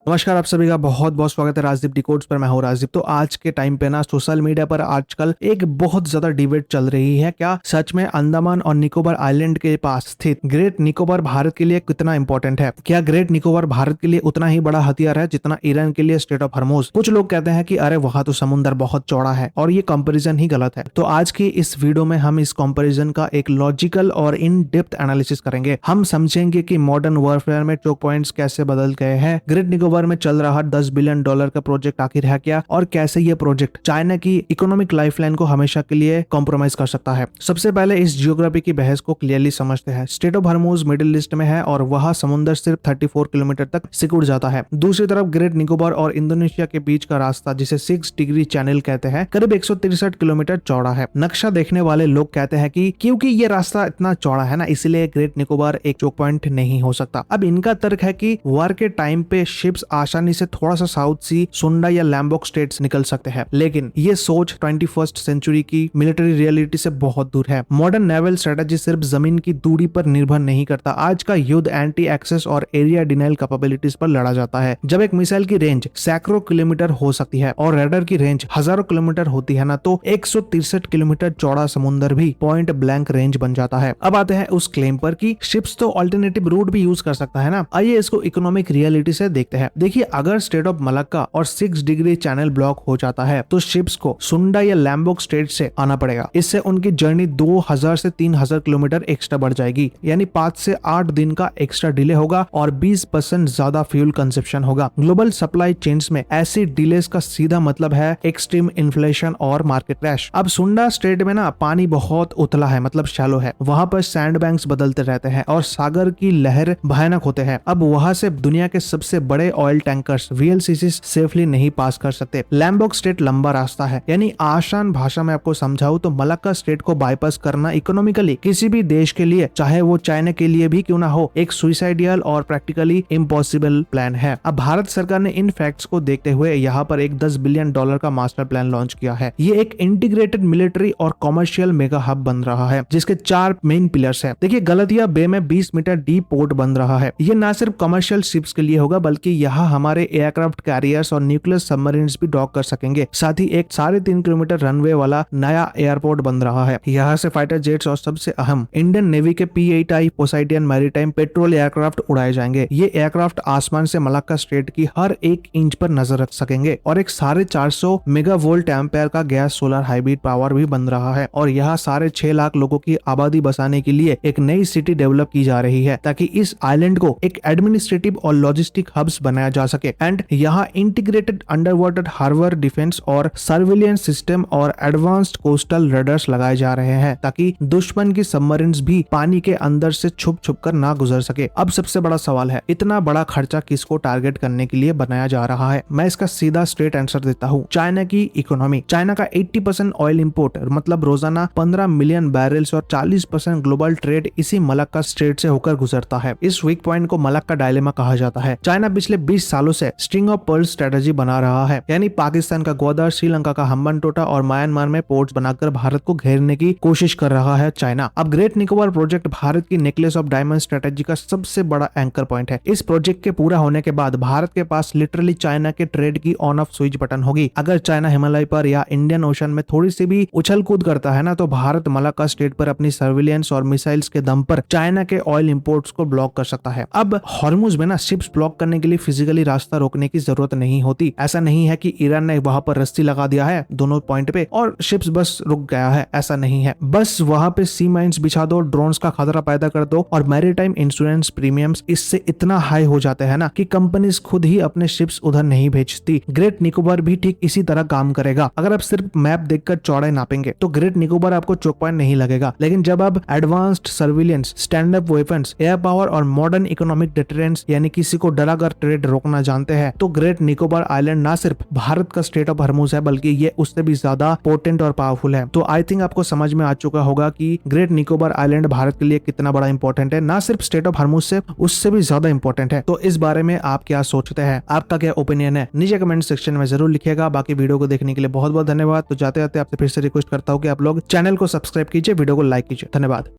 नमस्कार, आप सभी का बहुत बहुत स्वागत है राजदीप डिकोड्स पर। मैं हूं राजदीप। तो आज के टाइम पे ना सोशल मीडिया पर आजकल एक बहुत ज्यादा डिबेट चल रही है, क्या सच में अंडमान और निकोबार आइलैंड के पास स्थित ग्रेट निकोबार भारत के लिए कितना इंपॉर्टेंट है। क्या ग्रेट निकोबार भारत के लिए उतना ही बड़ा हथियार है जितना ईरान के लिए स्ट्रेट ऑफ हॉर्मुज। कुछ लोग कहते हैं कि अरे वहां तो समुद्र बहुत चौड़ा है और ये कंपेरिजन ही गलत है। तो आज की इस वीडियो में हम इस कंपेरिजन का एक लॉजिकल और इन डेप्थ एनालिसिस करेंगे। हम समझेंगे कि मॉडर्न वॉरफेयर में चोक पॉइंट्स कैसे बदल गए हैं, ग्रेट निकोबार में चल रहा $10 बिलियन का प्रोजेक्ट आखिर है क्या, और कैसे ये प्रोजेक्ट चाइना की इकोनॉमिक लाइफलाइन को हमेशा के लिए कॉम्प्रोमाइज कर सकता है। सबसे पहले इस जियोग्राफी की बहस को क्लियरली समझते हैं। Straight of Hormuz middle east में है और वहां समुद्र सिर्फ 34 किलोमीटर तक सिकुड़ जाता है। दूसरी तरफ ग्रेट निकोबार और इंडोनेशिया के बीच का रास्ता, जिसे 6 डिग्री चैनल कहते हैं, करीब 163 किलोमीटर चौड़ा है। नक्शा देखने वाले लोग कहते हैं कि क्योंकि ये रास्ता इतना चौड़ा है ना, इसलिए ग्रेट निकोबार एक चोक पॉइंट नहीं हो सकता। अब इनका तर्क है कि वार के टाइम पे शिप्स आसानी से थोड़ा सा साउथ सी, सुंडा या लैम्बोक स्टेट्स निकल सकते हैं, लेकिन ये सोच 21st सेंचुरी की मिलिट्री रियलिटी से बहुत दूर है। मॉडर्न नेवल स्ट्रेटेजी सिर्फ जमीन की दूरी पर निर्भर नहीं करता। आज का युद्ध एंटी एक्सेस और एरिया डिनाइल कैपेबिलिटीज पर लड़ा जाता है। जब एक मिसाइल की रेंज सैकड़ों किलोमीटर हो सकती है और रेडर की रेंज हजारों किलोमीटर होती है ना, तो 163 किलोमीटर चौड़ा समुद्र भी पॉइंट ब्लैंक रेंज बन जाता है। अब आते हैं उस क्लेम पर कि शिप्स तो अल्टरनेटिव रूट भी यूज कर सकता है ना। आइए इसको इकोनॉमिक रियलिटी से देखते हैं। देखिए, अगर स्टेट ऑफ मलक्का और 6 डिग्री चैनल ब्लॉक हो जाता है तो शिप्स को सुंडा या लैम्बोक स्टेट से आना पड़ेगा। इससे उनकी जर्नी 2000 से 3000 किलोमीटर एक्स्ट्रा बढ़ जाएगी, यानी 5 से 8 दिन का एक्स्ट्रा डिले होगा और 20% ज्यादा फ्यूल कंजप्शन होगा। ग्लोबल सप्लाई चेन्स में ऐसी डिलेस का सीधा मतलब है एक्सट्रीम इन्फ्लेशन और मार्केट क्रैश। अब सुंडा स्टेट में ना पानी बहुत उथला है, मतलब शैलो है। वहां पर सैंड बैंक्स बदलते रहते हैं और सागर की लहर भयानक होते हैं। अब वहां से दुनिया के सबसे बड़े ऑयल टैंकर्स VLCC सेफली नहीं पास कर सकते। लैम्बोक स्टेट लंबा रास्ता है, यानी आसान भाषा में आपको समझाऊं तो मलक्का स्टेट को बाईपास करना इकोनॉमिकली किसी भी देश के लिए, चाहे वो चाइना के लिए भी क्यों ना हो, एक सुइसाइडियल और प्रैक्टिकली इम्पॉसिबल प्लान है। अब भारत सरकार ने इन फैक्ट्स को देखते हुए यहाँ पर एक $10 बिलियन का मास्टर प्लान लॉन्च किया है। ये एक इंटीग्रेटेड मिलिट्री और कॉमर्शियल मेगा हब बन रहा है, जिसके 4 मेन पिलर्स है। देखिए, गलतिया बे में 20 मीटर डीप पोर्ट बन रहा है। ये ना सिर्फ कमर्शियल शिप्स के लिए होगा, बल्कि यहाँ हमारे एयरक्राफ्ट कैरियर्स और न्यूक्लियर सबमरीन्स भी डॉक कर सकेंगे। साथ ही एक 3.5 किलोमीटर रनवे वाला नया एयरपोर्ट बन रहा है। यहाँ से फाइटर जेट्स और सबसे अहम इंडियन नेवी के P-8I Poseidon maritime petrol aircraft उड़ाए जाएंगे। ये एयरक्राफ्ट आसमान से मलक्का स्टेट की हर एक इंच पर नजर रख सकेंगे और एक 450 मेगावोल्ट एम्पेयर का गैस सोलर हाइब्रिड पावर भी बन रहा है। और यहाँ 6.5 लाख लोगों की आबादी बसाने के लिए एक नई सिटी डेवलप की जा रही है, ताकि इस आइलैंड को एक एडमिनिस्ट्रेटिव और लॉजिस्टिक हब्स बनाया जा सके। एंड यहाँ integrated under water harbour defence और सर्विलियंस सिस्टम और एडवांस्ड कोस्टल रडार्स लगाए जा रहे हैं, ताकि दुश्मन की सबमरीन्स भी पानी के अंदर से छुप छुप कर ना गुजर सके। अब सबसे बड़ा सवाल है, इतना बड़ा खर्चा किसको टारगेट करने के लिए बनाया जा रहा है? मैं इसका सीधा स्ट्रेट आंसर देता हूँ, चाइना की इकोनॉमी। चाइना का 80% ऑयल इंपोर्ट, मतलब रोजाना 15 मिलियन बैरल्स और 40% ग्लोबल ट्रेड इसी मलक्का स्ट्रेट से होकर गुजरता है। इस वीक पॉइंट को मलक्का डायलेमा कहा जाता है। चाइना पिछले 20 सालों से स्ट्रिंग ऑफ पर्ल स्ट्रेटेजी बना रहा है, यानी पाकिस्तान का ग्वादर, श्रीलंका का हम्बनटोटा और म्यांमार में पोर्ट्स बनाकर भारत को घेरने की कोशिश कर रहा है चाइना। अब ग्रेट निकोबार प्रोजेक्ट भारत की नेकलेस ऑफ डायमंड स्ट्रेटेजी का सबसे बड़ा एंकर पॉइंट है। इस प्रोजेक्ट के पूरा होने के बाद भारत के पास लिटरली चाइना के ट्रेड की ऑन ऑफ स्विच बटन होगी। अगर चाइना हिमालय पर या इंडियन ओशन में थोड़ी सी भी उछल कूद करता है ना, तो भारत मलक्का स्टेट पर अपनी सर्विलियंस और मिसाइल्स के दम पर चाइना के ऑयल इंपोर्ट्स को ब्लॉक कर सकता है। अब हॉर्मुज में ना शिप्स ब्लॉक करने के लिए फिजिकली रास्ता रोकने की जरूरत नहीं होती। ऐसा नहीं है कि ईरान ने वहां पर रस्सी लगा दिया है दोनों पॉइंट पे और शिप्स बस रुक गया है, ऐसा नहीं है। बस वहां पे सी माइंस बिछा दो, ड्रोन्स का खतरा पैदा कर दो और मैरीटाइम इंश्योरेंस प्रीमियम्स इससे इतना हाई हो जाते हैं ना कि कंपनीज खुद ही अपने शिप्स उधर नहीं भेजती। ग्रेट निकोबार भी ठीक इसी तरह काम करेगा। अगर आप सिर्फ मैप देखकर चौड़ाई नापेंगे तो ग्रेट निकोबार आपको चोक पॉइंट नहीं लगेगा, लेकिन जब आप advanced surveillance, stand up weapons, air power और मॉडर्न इकोनॉमिक डिटरेंस, यानी किसी को डराकर ट्रेड रोकना जानते हैं, तो ग्रेट निकोबार आइलैंड ना सिर्फ भारत का स्टेट ऑफ हॉर्मुज है, बल्कि ये उससे भी ज्यादा पोटेंट और पावरफुल है। तो आई थिंक आपको समझ में आ चुका होगा कि ग्रेट निकोबार आइलैंड भारत के लिए कितना बड़ा इंपॉर्टेंट है, ना सिर्फ स्टेट ऑफ हॉर्मुज से, उससे भी ज्यादा इंपॉर्टेंट है। तो इस बारे में आप क्या सोचते हैं, आपका क्या ओपिनियन है, नीचे कमेंट सेक्शन में जरूर लिखिएगा। बाकी वीडियो को देखने के लिए बहुत बहुत धन्यवाद। तो जाते जाते आपसे फिर से रिक्वेस्ट करता हूँ कि आप लोग चैनल को सब्सक्राइब कीजिए, वीडियो को लाइक कीजिए। धन्यवाद।